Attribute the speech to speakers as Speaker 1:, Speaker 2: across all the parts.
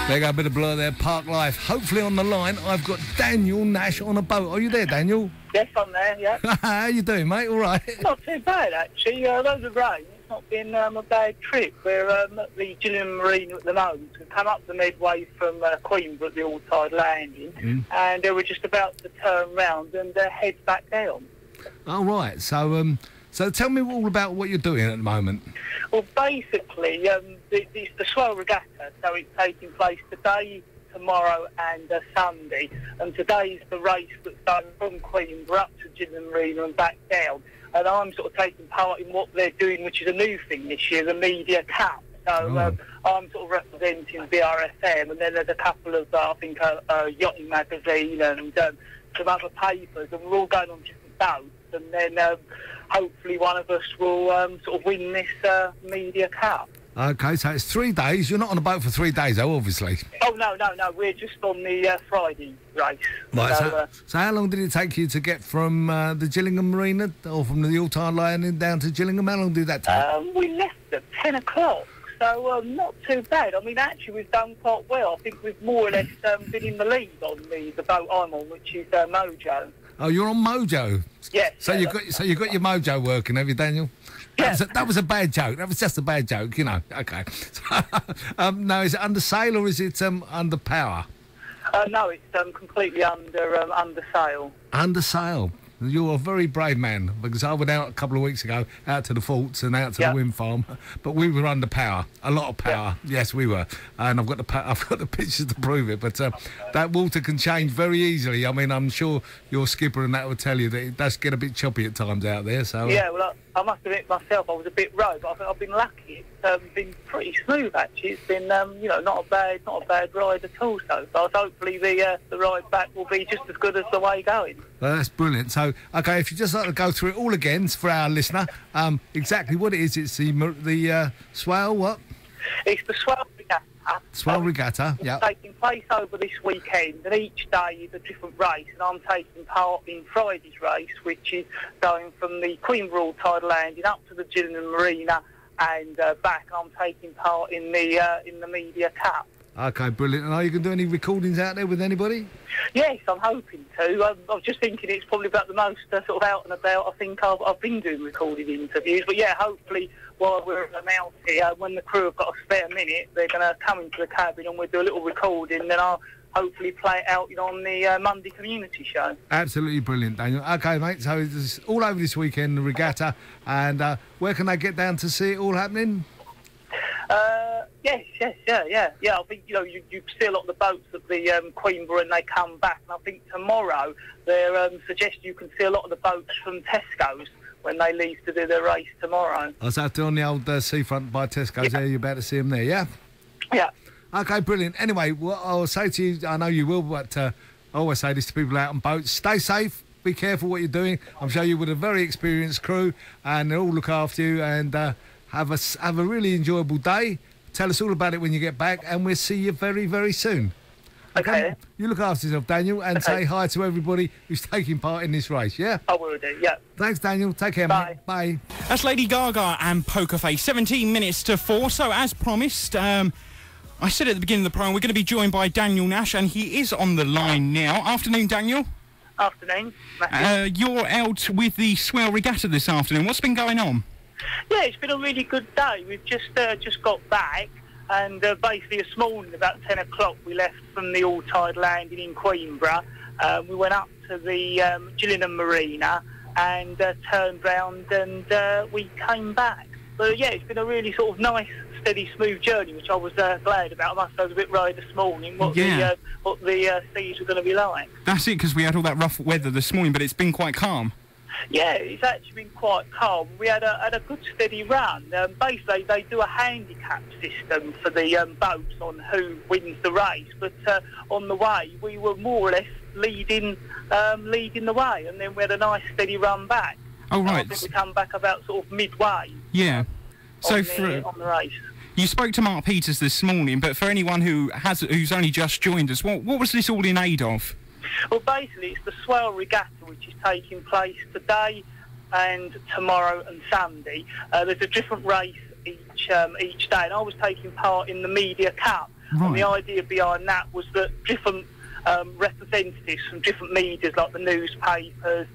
Speaker 1: There you go, a bit of Blur there, Park Life. Hopefully on the line, I've got Daniel Nash on a boat. Are you there, Daniel?
Speaker 2: Yes, I'm there, yeah.
Speaker 1: How you doing, mate? All right?
Speaker 2: Not too bad, actually. Loads of rain. It's not been a bad trip. We're at the Gillingham Marina at the moment. We've come up the midway from Queenborough at the all-tide landing, and we're just about to turn round and head back down.
Speaker 1: Oh, right. So tell me all about what you're doing at the moment.
Speaker 2: Well, basically, it's the Swale Regatta, so it's taking place today, tomorrow and Sunday, and today's the race that's done from Queenborough up to Gillingham Marina and back down, and I'm sort of taking part in what they're doing, which is a new thing this year, the Media Cup. So I'm sort of representing BRFM, and then there's a couple of, I think, Yachting Magazine and some other papers, and we're all going on different boats, and then hopefully one of us will sort of win this Media Cup.
Speaker 1: OK, so it's 3 days. You're not on a boat for 3 days, though, obviously.
Speaker 2: Oh, no. We're just on the Friday race.
Speaker 1: Right, so how long did it take you to get from the Gillingham Marina, or from the all-tide landing down to Gillingham? How long did that take?
Speaker 2: We left at 10 o'clock, so not too bad. I mean, actually, we've done quite well. I think we've more or less been in the lead on the boat I'm on, which is Mojo.
Speaker 1: Oh, you're on Mojo?
Speaker 2: Yes.
Speaker 1: So you've got your Mojo working, have you, Daniel?
Speaker 2: Yeah.
Speaker 1: That was a bad joke. That was just a bad joke, you know. OK. Now, is it under sail or is it under power?
Speaker 2: No, it's completely under sail.
Speaker 1: Under sail. You're a very brave man, because I went out a couple of weeks ago, out to the forts and out to the wind farm, but we were under power, a lot of power. Yes, we were, and I've got the pictures to prove it. But that water can change very easily. I mean, I'm sure your skipper and that will tell you that it does get a bit choppy at times out there. So
Speaker 2: yeah, well, I must admit myself, I was a bit rogue, but I think I've been lucky. It's been pretty smooth actually. It's been not a bad ride at all so far. So hopefully the ride back will be just as good as the way going.
Speaker 1: Well, that's brilliant. So, OK, if you just like to go through it all again for our listener, exactly what it is, it's the Swale what?
Speaker 2: It's the Swale Regatta.
Speaker 1: Swale Regatta, yeah.
Speaker 2: It's taking place over this weekend, and each day is a different race, and I'm taking part in Friday's race, which is going from the Queenborough all-tide landing up to the Gillingham Marina and back. I'm taking part in the Media Cup.
Speaker 1: OK, brilliant. And are you going to do any recordings out there with anybody?
Speaker 2: Yes, I'm hoping to. I was just thinking it's probably about the most sort of out and about I think I've been doing recorded interviews. But yeah, hopefully while we're out here, when the crew have got a spare minute, they're going to come into the cabin and we'll do a little recording, and then I'll hopefully play it out on the Monday community show. Absolutely brilliant, Daniel. OK, mate, so it's all over this weekend, the regatta, and where can they get down to see it all happening? Yeah. I think, you see a lot of the boats at the Queenborough and they come back. And I think tomorrow they're suggesting you can see a lot of the boats from Tesco's when they leave to do their race tomorrow. I was out there on the old seafront by Tesco's there. You're about to see them there, yeah? Yeah. OK, brilliant. Anyway, what I'll say to you, I know you will, but I always say this to people out on boats, stay safe. Be careful what you're doing. I'm sure you're with a very experienced crew and they'll all look after you, and have a really enjoyable day. Tell us all about it when you get back, and we'll see you very, very soon. OK. You look after yourself, Daniel, and say hi to everybody who's taking part in this race, yeah? I will do, yeah. Thanks, Daniel. Take care, mate. Bye.
Speaker 3: That's Lady Gaga and Poker Face, 17 minutes to 4. So, as promised, I said at the beginning of the programme, we're going to be joined by Daniel Nash, and he is on the line now. Afternoon, Daniel. Afternoon. You're out with the Swale Regatta this afternoon. What's been going on? Yeah, it's been a really good day. We've just got back, and basically this morning about 10 o'clock we left from the all-tide landing in Queenborough. We went up to the Gillingham Marina and turned round, and we came back. But yeah, it's been a really sort of nice, steady, smooth journey, which I was glad about. I must say I was a bit worried this morning what the seas were going to be like. That's it, because we had all that rough weather this morning, but it's been quite calm. Yeah, it's actually been quite calm. We had a good steady run. Basically, they do a handicap system for the boats on who wins the race. But on the way, we were more or less leading the way, and then we had a nice steady run back. Oh right. I think we come back about sort of midway. Yeah. So on the race. You spoke to Mark Peters this morning, but for anyone who's only just joined us, what was this all in aid of? Well, basically, it's the Swale Regatta, which is taking place today and tomorrow and Sunday. There's a different race each day, and I was taking part in the Media Cup.
Speaker 2: Right. And the idea behind that was that different representatives from different medias, like the newspapers,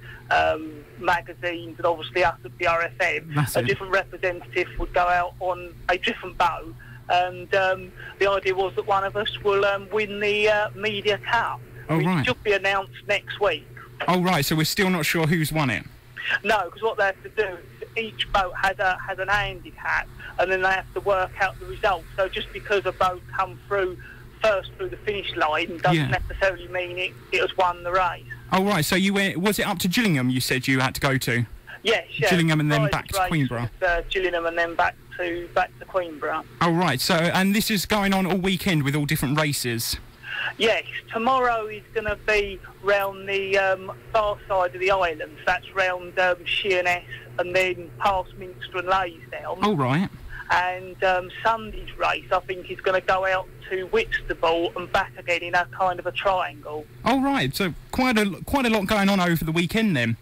Speaker 2: magazines, and obviously us at BRFM, a different representative would go out on a different boat. And the idea was that one of us will win the Media Cup. It should be announced next week.
Speaker 3: Oh, right, so we're still not sure who's won it?
Speaker 2: No, because what they have to do is each boat has an handicap, and then they have to work out the results. So just because a boat come through first through the finish line doesn't necessarily mean it has won the race.
Speaker 3: Oh, right, so you went, was it up to Gillingham you said you had to go to?
Speaker 2: Yes, yeah.
Speaker 3: Gillingham and then back to Queenborough?
Speaker 2: Gillingham and then back to Queenborough.
Speaker 3: Oh, right, so, and this is going on all weekend with all different races?
Speaker 2: Yes, tomorrow is going to be round the far side of the island. So that's round Sheerness and then past Minster and Laysdown.
Speaker 3: Oh, right.
Speaker 2: And Sunday's race, I think, is going to go out to Whitstable and back again in a kind of a triangle.
Speaker 3: Oh, right. So quite a lot going on over the weekend then.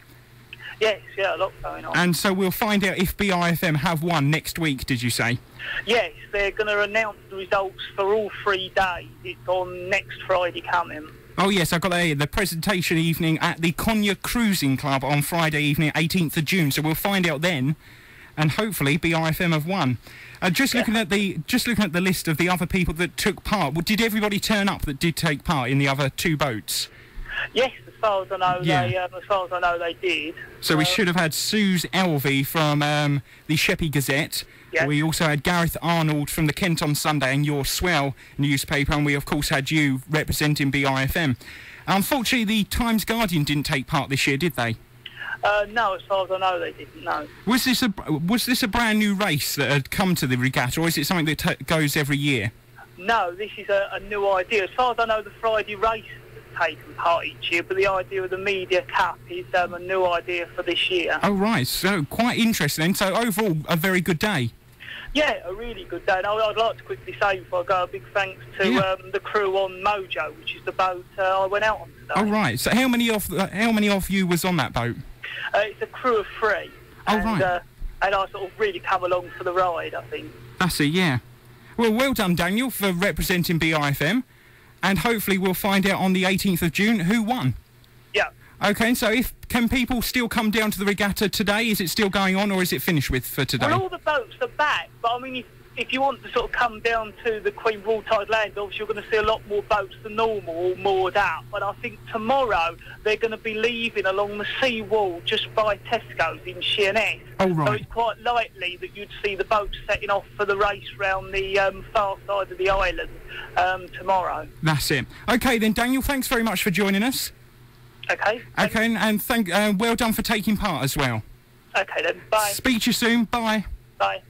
Speaker 2: Yes, yeah, a lot going on.
Speaker 3: And so we'll find out if BRFM have won next week, did you say?
Speaker 2: Yes, they're going to announce the results for all 3 days. It's on next Friday coming.
Speaker 3: Oh, yes, I've got the presentation evening at the Cognac Cruising Club on Friday evening, 18th of June. So we'll find out then, and hopefully BRFM have won. Just looking at the list of the other people that took part, did everybody turn up that did take part in the other 2 boats?
Speaker 2: Yes, as far as I know, they did.
Speaker 3: So we should have had Suze Elvey from the Sheppey Gazette. Yes. We also had Gareth Arnold from the Kent on Sunday and your Swale newspaper, and we of course had you representing BRFM. Unfortunately, the Times Guardian didn't take part this year, did they?
Speaker 2: No, as far as I know, they didn't. No.
Speaker 3: Was this a brand new race that had come to the regatta, or is it something that goes every year?
Speaker 2: No, this is a new idea. As far as I know, the Friday race has taken part each year, but the idea of the Media Cup is a new idea for this year.
Speaker 3: Oh, right. So quite interesting. So overall, a very good day.
Speaker 2: Yeah, a really good day. And I'd like to quickly say before I go, a big thanks to the crew on Mojo, which is the boat I went out on today.
Speaker 3: Oh, right. So how many of you was on that boat?
Speaker 2: It's a crew of 3.
Speaker 3: Oh, right.
Speaker 2: And I sort of really come along for the ride, I think.
Speaker 3: That's it, yeah. Well done, Daniel, for representing BRFM. And hopefully we'll find out on the 18th of June who won.
Speaker 2: Yeah.
Speaker 3: OK, so can people still come down to the regatta today? Is it still going on, or is it finished with for today?
Speaker 2: Well, all the boats are back, but I mean, if you want to sort of come down to the Queenborough Tide Land, obviously you're going to see a lot more boats than normal, all moored up. But I think tomorrow they're going to be leaving along the sea wall just by Tesco's in Sheerness.
Speaker 3: Oh, right.
Speaker 2: So it's quite likely that you'd see the boats setting off for the race round the far side of the island tomorrow.
Speaker 3: That's it. OK then, Daniel, thanks very much for joining us.
Speaker 2: OK.
Speaker 3: OK, and well done for taking part as well.
Speaker 2: OK then, bye.
Speaker 3: Speak to you soon. Bye.
Speaker 2: Bye.